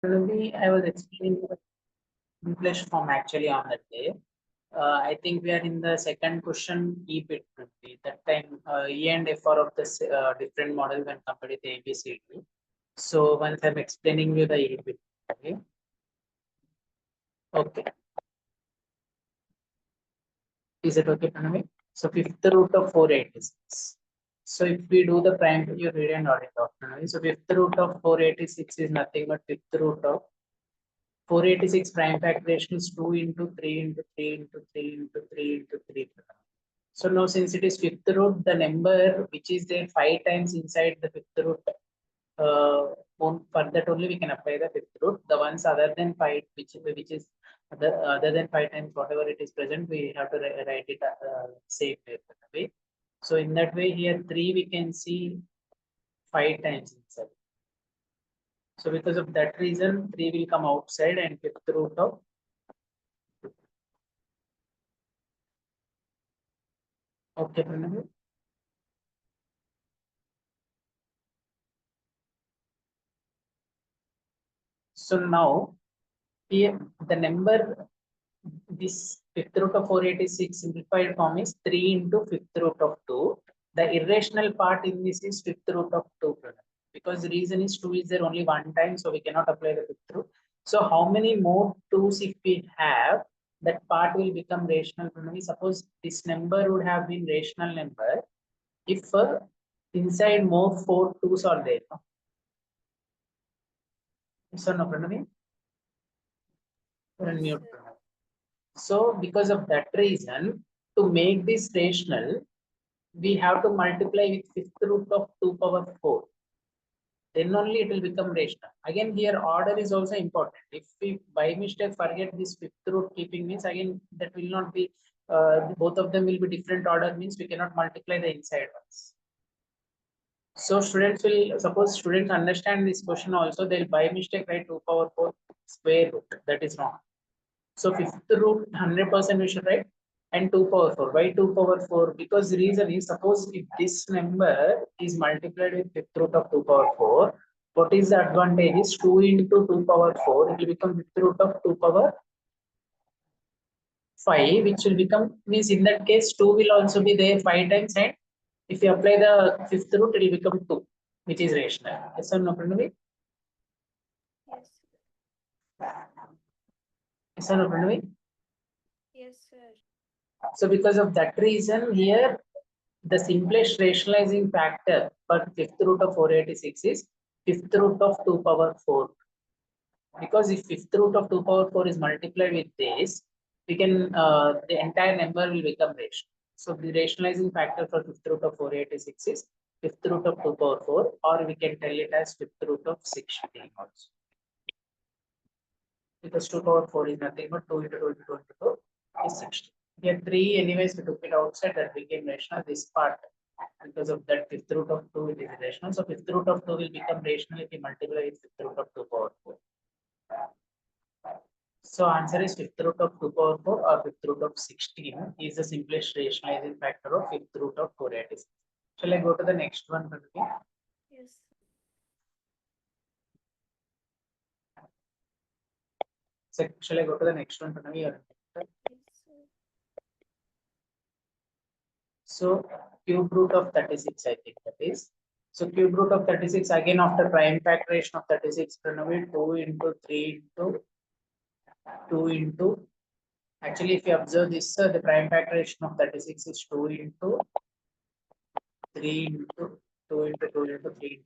Pranavi, I was explaining the English form actually on that day. I think we are in the second question E bit only. That time E and F are of the different model when compared with A, B, C, D. So once I'm explaining you the E bit. Okay. Okay. Is it okay, Pranavi? So fifth root of 486. So if we do the prime, you read and audit out, Pranavi. So fifth root of 486 is nothing but fifth root of 486 prime factorization is 2 into 3 into 3 into 3 into 3 into 3. So now since it is fifth root, the number which is there 5 times inside the fifth root, for that only we can apply the fifth root. The ones other than 5, which is other than 5 times whatever it is present, we have to write it same way. So in that way here 3 we can see 5 times inside. So because of that reason 3 will come outside and fifth root of okay, Pranav. So now here the number this fifth root of 486 simplified form is 3 into fifth root of 2. The irrational part in this is fifth root of 2 because the reason is 2 is there only one time, so we cannot apply the fifth root. So how many more 2's if we have, that part will become rational. Suppose this number would have been rational number if inside more 4 2's are there. So no, Pranavi? Mute. So because of that reason, to make this rational, we have to multiply with fifth root of 2 power 4. Then only it will become rational. Again, here order is also important. If we by mistake forget this fifth root keeping means again that will not be both of them will be different order means we cannot multiply the inside ones. So students will suppose students understand this question also they'll by mistake write 2 power 4 square root. That is wrong. So fifth root 100% we should write and 2 power 4. Why 2 power 4? Because the reason is suppose if this number is multiplied with fifth root of 2 power 4, what is the advantage is 2 into 2 power 4, it will become fifth root of 2 power 5, which will become means in that case 2 will also be there 5 times and if you apply the fifth root, it will become 2, which is rational. Yes or no, Pranavi? Yes. Yes or no, Pranavi? Yes, sir. So because of that reason here, the simplest rationalizing factor for fifth root of 486 is fifth root of 2 power 4. Because if fifth root of 2 power 4 is multiplied with this, we can the entire number will become rational. So the rationalizing factor for fifth root of 486 is fifth root of 2 power 4, or we can tell it as fifth root of 16 also. Because 2 power 4 is nothing but 2 into 2 into 2 into 2 is 16. Here 3 anyways we took it outside, that became rational. This part because of that fifth root of 2 it is rational. So fifth root of 2 will become rational if we multiply with fifth root of 2 power 4. So answer is fifth root of 2 power 4 or fifth root of 16 is the simplest rationalizing factor of fifth root of 486. Shall I go to the next one? Yes. So shall I go to the next one? Yes, sir. So cube root of 36, I think that is. So cube root of 36 again after prime factorization of 36, 2 into 3 into 2 into. Actually, if you observe this, the prime factorization of 36 is 2 into 3 into 2 into 2 into 3.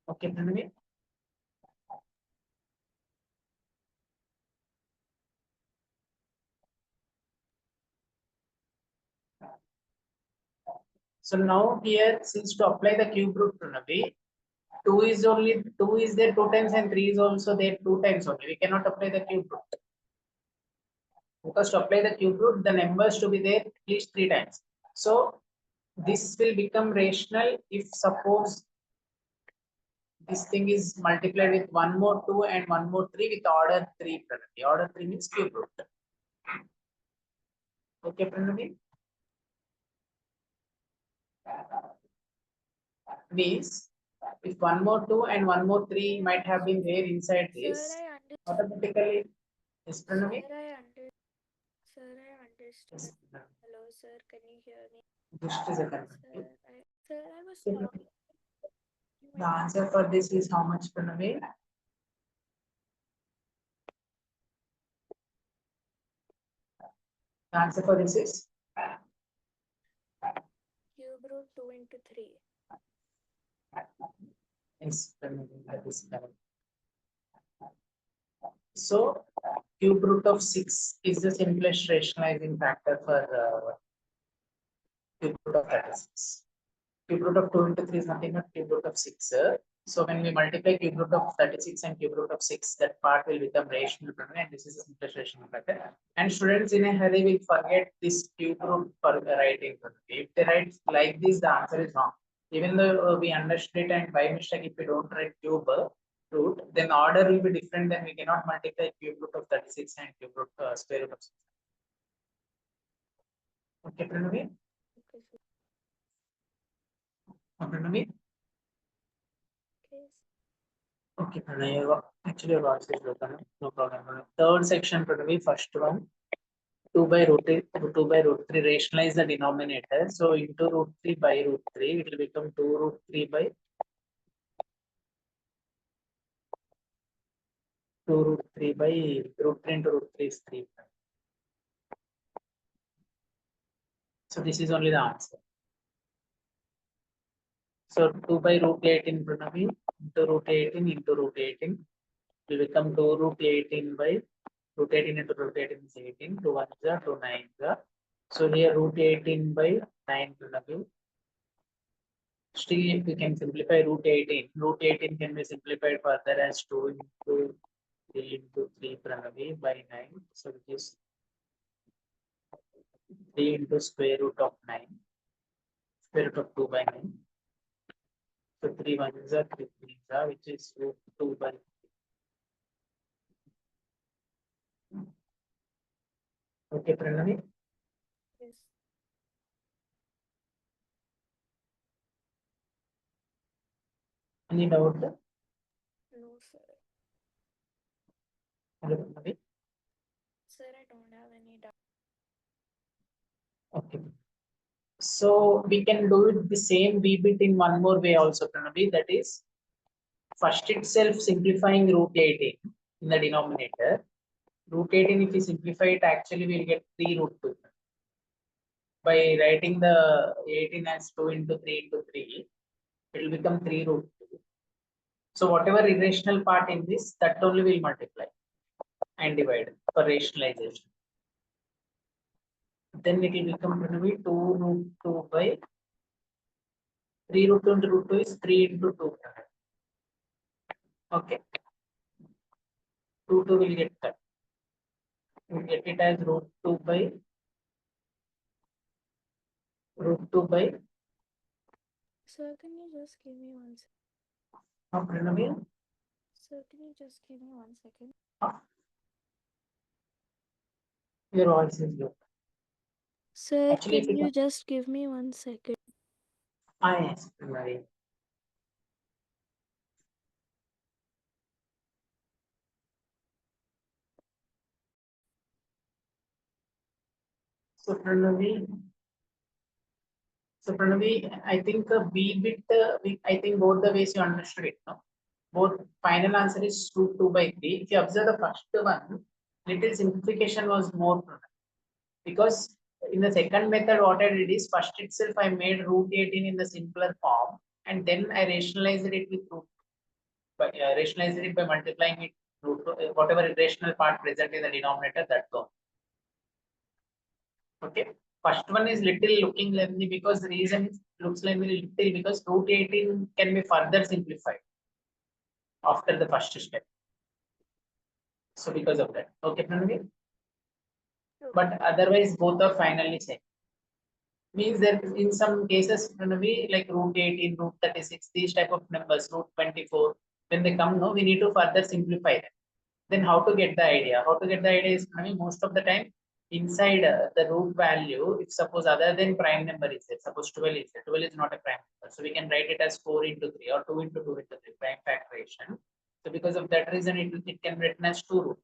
Okay, Pranami? So now here, since to apply the cube root, Pranami, 2 is only 2 is there 2 times and 3 is also there 2 times only. We cannot apply the cube root. Because to apply the cube root, the numbers to be there at least 3 times. So this will become rational if suppose this thing is multiplied with one more 2 and one more 3 with order 3. Order 3 means cube root. Okay, Pranavi. Means if one more 2 and one more 3 might have been there inside Sir, this, I understand. automatically, yes, Sir, Pranavi. I understood. Yes, Hello, sir. Can you hear me? just a second. Sir, I was Okay, talking. the answer for this is how much, Pranavi? The answer for this is Cube root 2 into 3. yes, Pranavi, that is correct. So cube root of 6 is the simplest rationalizing factor for cube root of 36. Cube root of 2 into 3 is nothing but cube root of 6. So when we multiply cube root of 36 and cube root of 6, that part will become rational, and this is a simplest rational factor. And students in a hurry will forget this cube root for writing. If they write like this, the answer is wrong. Even though we understood it, and by mistake, if we don't write cube root, then order will be different. Then we cannot multiply cube root of 36 and cube root square root of 6. Okay, Pranavi? Okay, sir. Pranavi? Okay. Okay, Pranay, actually your voice is broken. No problem. Third section, Pranavi, first one. 2 by root 3 rationalize the denominator. So into root 3 by root 3, it will become 2 root 3 by 2 root 3 by root 3 into root 3 is 3. So this is only the answer. So 2 by root 18, Pranavi, into root 18 into root 18 will become 2 root 18 by root 18 into root 18 is 18. 2 1 is 2 9 is. So here root 18 by 9 Pranavi. Still, we can simplify root 18. Root 18 can be simplified further as 2 into 3 into 3 Pranavi by 9. So which is 3 into square root of 9. Square root of 2 by 9. So 3 1 is 3 3 is which is root 2 by 3. Okay, Pranavi. Yes. Any doubt? No, sir. Hello, Pranavi. Sir, I don't have any doubt. Okay. So we can do it the same B bit in one more way also, Pranavi. That is first itself simplifying root 18 in the denominator. Root 18, if we simplify it, actually we'll get 3 root 2. By writing the 18 as 2 into 3 into 3, it will become 3 root 2. So whatever irrational part in this, that only will multiply and divide for rationalization. Then it will become going to be 2 root 2 by 3 root 2 into root 2 is 3 into 2. Okay. 2 2 will get cut. We get it as root 2 by root 2 by Sir, can you just give me 1 second? Pranavi. Sir, can you just give me 1 second? Your voice is low. Sir, Actually, can you just give me 1 second? Yes, Pranavi. So Pranavi, I think B bit, I think both the ways you understood it, no? Both final answer is root 2 by 3. If you observe the first one, little simplification was more because in the second method, what I did is first itself I made root 18 in the simpler form and then I rationalized it with root, rationalized it by multiplying it root, whatever irrational part present in the denominator, that go. Okay. First one is little looking lengthy because the reason it looks lengthy little because root 18 can be further simplified after the first step. So because of that. Okay, Pranavi? But otherwise both are finally same. Means that in some cases Pranavi, like root 18, root 36, these type of numbers, root 24, when they come, no, we need to further simplify them. Then how to get the idea? How to get the idea is Pranavi, most of the time inside the root value, if suppose other than prime number is there, suppose 12 is there, 12 is not a prime number. So we can write it as 4 into 3 or 2 into 2 into 3, prime factorization. So because of that reason, it can be written as 2 root.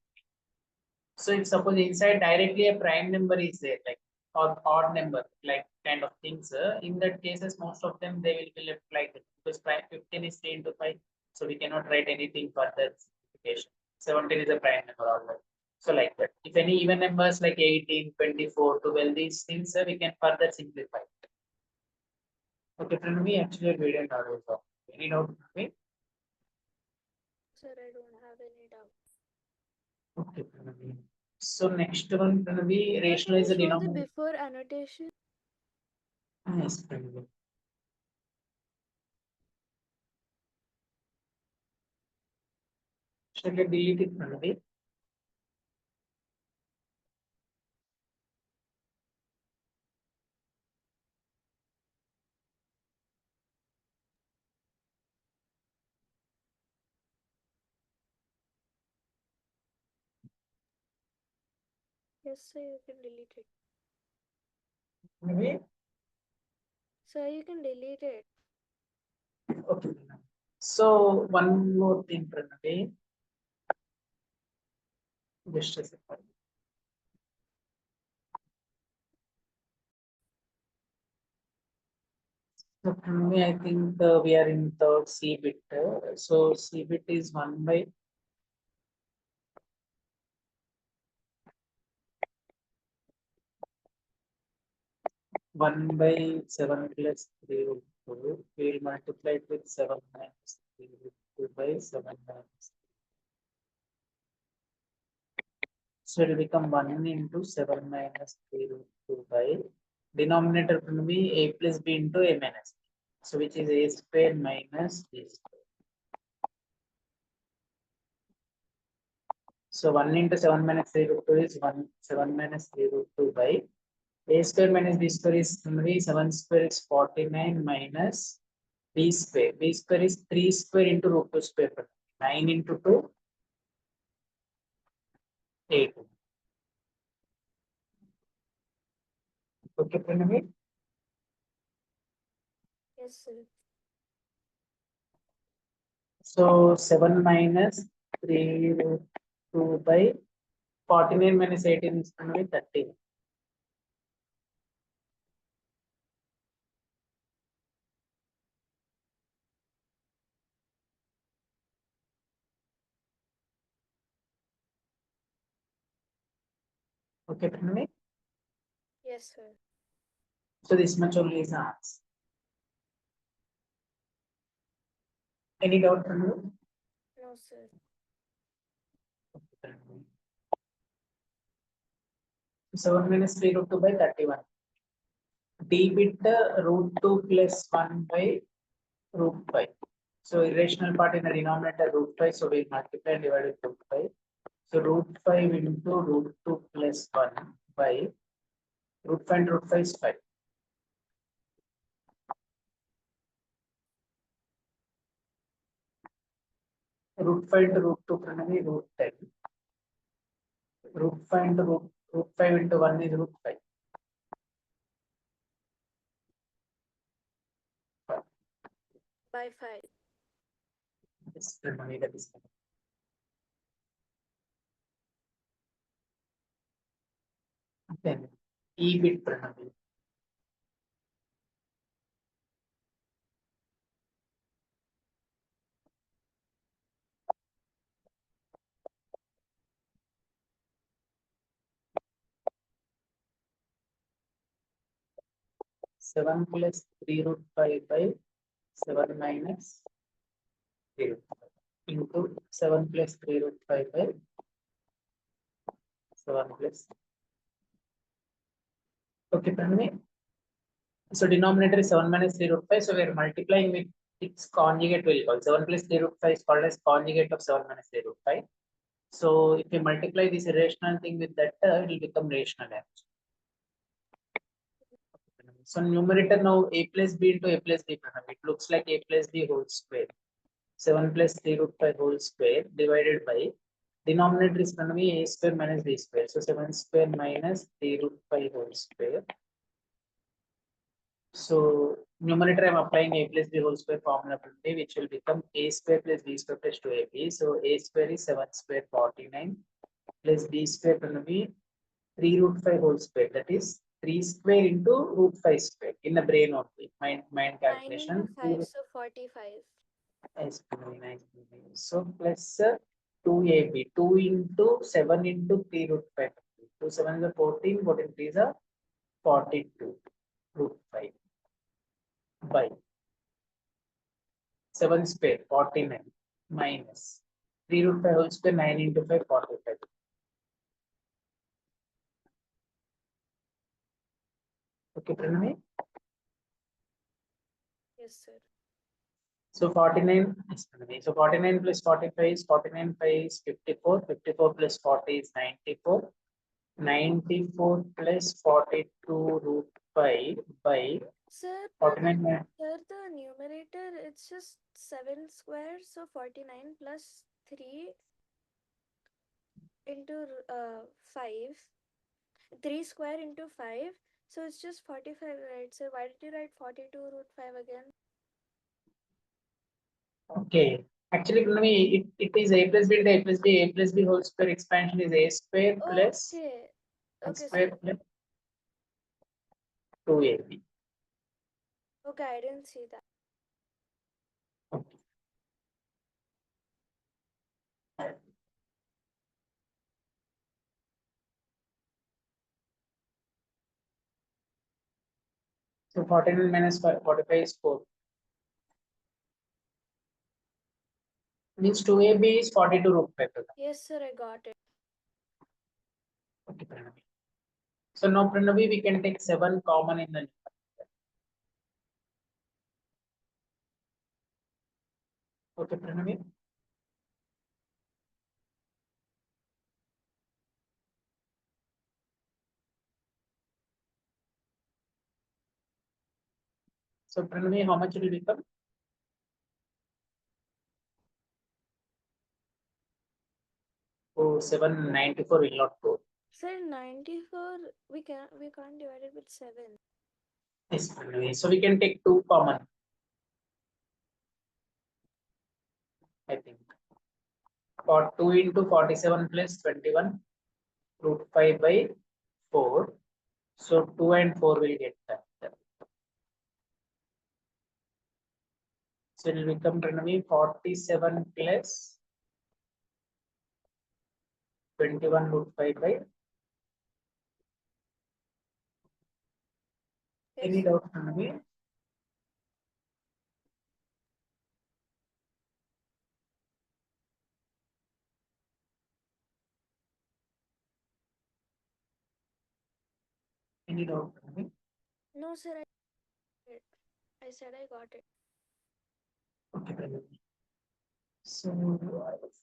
So if suppose inside directly a prime number is there, like or odd number, like kind of things, in that cases, most of them they will be left like that because prime 15 is 3 into 5. So we cannot write anything further simplification. 17 is a prime number already. So like that. If any even numbers like 18, 24, 12, these things, we can further simplify. Okay, friend, we actually video and audio. Any doubt? Okay. Sir, I don't have any doubt. Okay, Pranavi. So next one, Pranavi, Sir, can rationalize you the show the denominator. before annotation? Yes, Pranavi. Shall I delete it, Pranavi? Yes, sir, you can delete it. Pranavi? Sir, you can delete it. Okay. Pranavi. So one more thing, Pranavi. Just a second. So Pranavi, I think we are in third C bit. So C bit is 1 by 7 plus 3 root 2. We will multiply it with 7 minus 3 root 2 by 7 minus. So it will become 1 into 7 minus 3 root 2 by denominator will be a plus b into a minus b. So which is a square minus b square. So 1 into 7 minus 3 root 2 is 1, 7 minus 3 root 2 by a square minus b square is 3, 7 square is 49 minus b square. B square is 3 square into root 2 square. 9 into 2, 8. Okay, Pranami? Yes, sir. So 7 minus 3 root 2 by 49 minus 18 is going to be 30. Okay, Pranami? Yes, sir. So this much only is the answer. Any doubt, Pranami? No, sir. Okay, Pranami. 7 minus 3 root 2 by 31. D bit root 2 plus 1 by root 5. So irrational part in the denominator root 5. So we multiply and divide with root 5. So root 5 into root 2 plus 1 by root 5 and root 5 is 5. Root 5 into root 2 Pranami, root 10. Root 5 into root 5 into 1 is root 5. By 5. This Pranami that is. Then E bit Pranami. Seven plus 3 root 5 by 7 minus 3 root 5 into 7 plus 3 root 5 by 7 plus. Okay, Pranami. So denominator is 7 minus 3 root 5. So we are multiplying with its conjugate will call. 7 plus 3 root 5 is called as conjugate of 7 minus 3 root 5. So if you multiply this irrational thing with that, it will become rational. So numerator now a plus b into a plus b. It looks like a plus b whole square. 7 plus 3 root 5 whole square divided by Denominator is going to be a square minus b square. So 7 square minus 3 root 5 whole square. So numerator I'm applying a plus b whole square formula, which will become a square plus b square plus 2ab. So a square is 7 square 49 plus b square will be 3 root 5 whole square. That is 3 square into root 5 square in the brain only. Mind 9 calculation. into 5, so 45. Nice, nice. So plus 2ab. 2 into 7 into 3 root 5. 2 7 is 14. 14 3 is 42 root 5 by 7 square 49 minus 3 root 5 whole square 9 into 5 45. Okay, Pranami? Yes, sir. So 49 is Pranami. So 49 plus 45 is 49 5 is 54. 54 plus 40 is 94. 94 plus 42 root 5 by Sir, 49. sir, the numerator, it's just 7 square, so 49 plus 3 into 5. 3 square into 5, so it's just 45, right? So why did you write 42 root 5 again? Okay. Actually, Pranami, it is a plus b into a plus b. A plus b whole square expansion is a square plus Okay. a Okay, square sir. plus 2ab. Okay, I didn't see that. Okay. So 49 minus 45 is 4. Means 2ab is 42 root 5. Yes, sir, I got it. Okay, Pranavi. So now Pranavi, we can take 7 common in the numerator. Okay, Pranavi. So Pranavi, how much it will become? Oh, 794 will not go. Sir, 94, we can't divide it with 7. Yes, Pranavi. So we can take 2 common, I think. For 2 into 47 plus 21 root 5 by 4. So 2 and 4 will get that. So it will become Pranavi 47 plus 21 root 5 by. Yes, Any sir. doubt, Pranavi? Any doubt, Pranavi? No, sir, I said I got it. Okay, Pranavi. So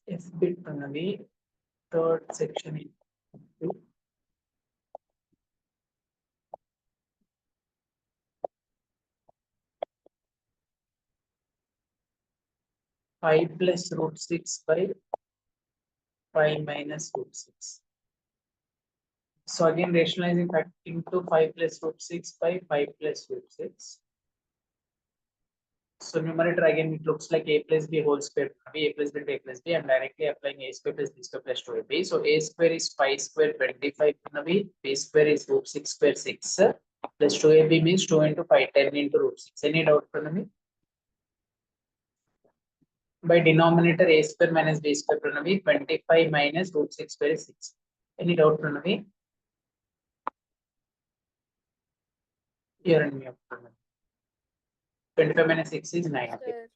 F bit Pranavi, third section is 5 plus root 6 by 5 minus root 6. So again, rationalizing that into 5 plus root 6 by 5 plus root 6. So numerator again, it looks like a plus b whole square. A plus b into a plus b. I'm directly applying a square plus b square plus 2ab. So a square is 5 square 25 b square is root 6 square 6 plus 2ab means 2 into 5 10 into root 6. Any doubt, Pranavi? By denominator a square minus b square, Pranavi, 25 minus root 6 square is 6. Any doubt, Pranavi? Here and me, Pranavi. 25 minus 6 is 9. Sir,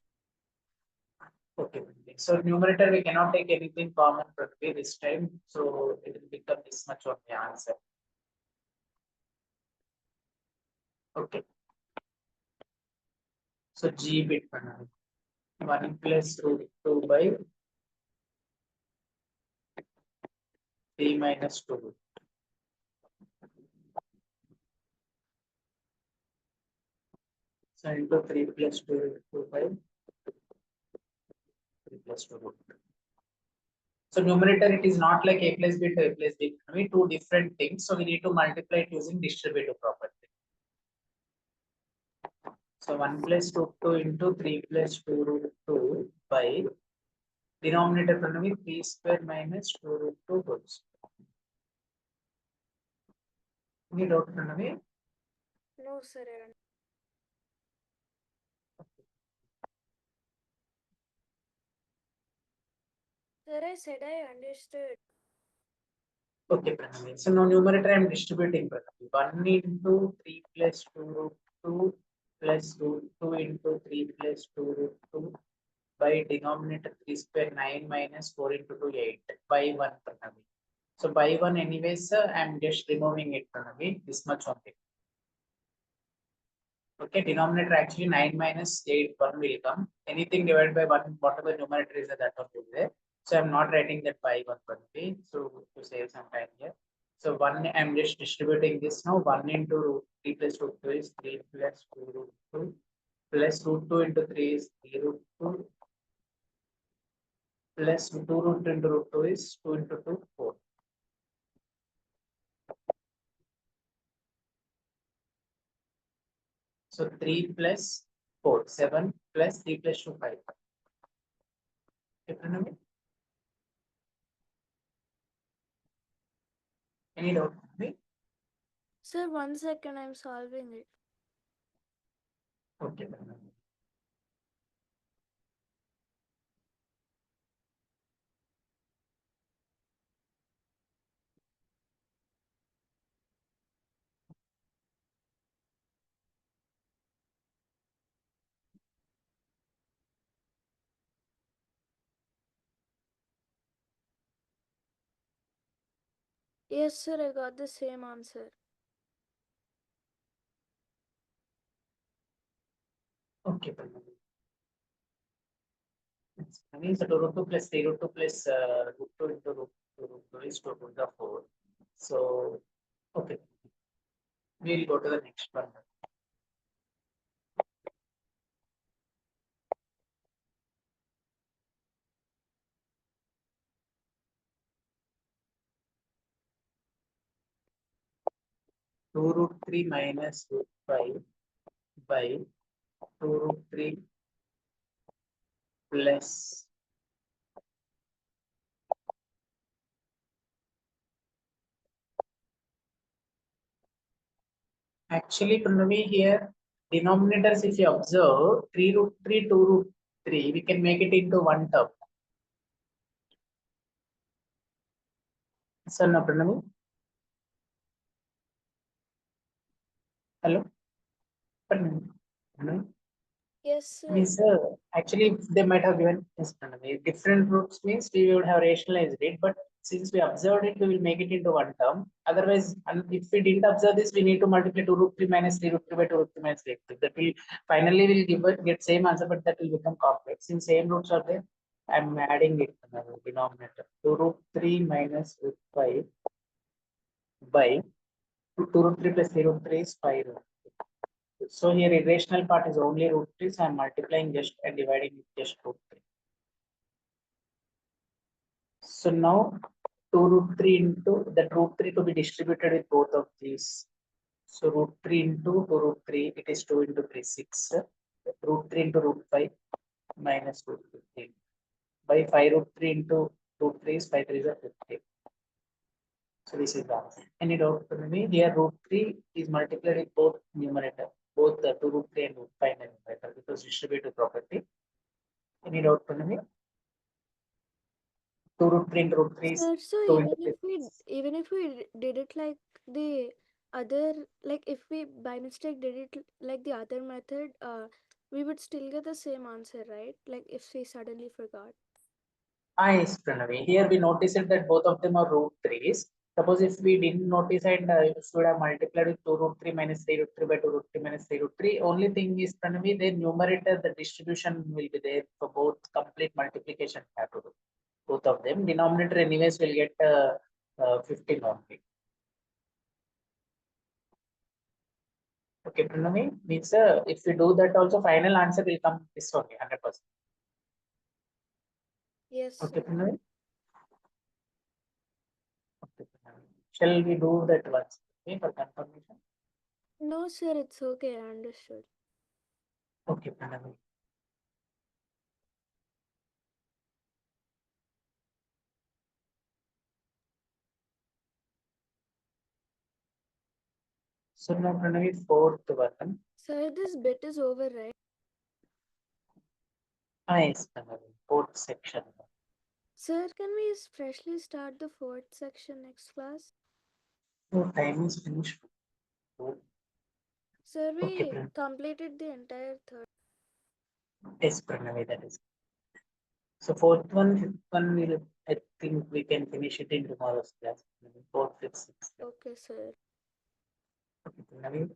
Okay. So numerator we cannot take anything common Pranavi this time. So it will become this much of the answer. Okay. So G bit Pranavi. 1 plus root 2 by 3 minus 2. So into 3 plus 2 by 3 plus 2 root. So numerator, it is not like a plus b to a plus b. We two different things. So we need to multiply it using distributive property. So 1 plus root 2 into 3 plus 2 root 2 by denominator 3 square minus 2 root 2 whole square. Any doubt, Pranavi? No, sir. Sir, I said I understood. Okay, Pranavi. So now numerator I am distributing, Pranavi. 1 into 3 plus 2 root 2 plus root 2 into 3 plus 2 root 2 by denominator 3 square 9 minus 4 into 2 8 by 1, Pranavi. So by 1 anyways, I am just removing it, Pranavi. This much only. Okay, denominator actually 9 minus 8, 1 will come. Anything divided by 1, whatever numerator is that one will be there. So I'm not writing that by 1 only. So to save some time here. So 1, I'm just distributing this now. 1 into root 3 plus root 2 is 3 plus 2 root 2 plus root 2 into 3 is 3 root 2 plus 2 root into root 2 is 2 into 2, 4. So 3 plus 4, 7 plus 3 plus 2, 5. Any doubt? Sir, 1 second, I'm solving it. Okay. Yes, sir, I got the same answer. Okay. That means 2 root 2 plus 3 root 2 plus root 2 into root 2 is 2 root the 4. So, okay. We'll go to the next one. Two root 3 minus root 5 by 2 root 3 plus actually Pranavi here denominators if you observe 3 root 3 2 root 3 we can make it into one term. So no Pranavi. Hello. Pranavi. Yes, sir. Means actually they might have given different roots means we would have rationalized it, but since we observed it, we will make it into one term. Otherwise, if we didn't observe this, we need to multiply 2 root 3 minus 3 root 3 by 2 root 3 minus 3. That will finally will get same answer, but that will become complex. Since same roots are there, I'm adding it to the denominator. 2 root 3 minus root 5 by 2 root 3 plus 3 root 3 is 5 root. So here irrational part is only root 3, so I'm multiplying just and dividing with just root 3. So now 2 root 3 into that root 3 to be distributed with both of these. So root 3 into 2 root 3, it is 2 into 3, 6. Root 3 into root 5 minus root 15. By 5 root 3 into root 3 is 5 3 is 15. So this is the answer. Any doubt for me? Here root 3 is multiplied with both numerator, both the 2 root 3 and root 5 numerator because distributive property. Any doubt for me? 2 root 3 into root 3 is Sir, so 2 even into if 3. we did it like the other, like if we by mistake did it like the other method, we would still get the same answer, right? Like if we suddenly forgot. Yes, Pranavi. Here we noticed that both of them are root 3s. Suppose if we didn't notice and if we would have multiplied with 2 root 3 minus 3 root 3 by 2 root 3 minus 3 root 3, only thing is Pranavi, the numerator, the distribution will be there for both complete multiplication have to do. Both of them. Denominator anyways will get 15 only. Okay, Pranavi, means if we do that also final answer will come this only 100%. Yes, Okay, sir. Pranavi. Shall we do that once? Okay, for confirmation. No, sir, it's okay. I understood. Okay, Pranavi. So now Pranavi, fourth one. Sir, this bit is over, right? Ah, yes, Pranavi, fourth section. Sir, can we freshly start the fourth section next class? So time is finished. Sir, Okay, we Pranavi. completed the entire third. Yes, Pranavi, that is. So fourth one, fifth one, will I think we can finish it in tomorrow's class. Fourth, fifth, sixth. Okay, sir. Okay, Pranavi.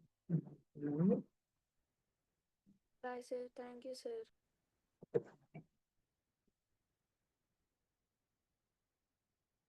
Pranavi. Bye, sir. Thank you, sir. Okay, Pranavi.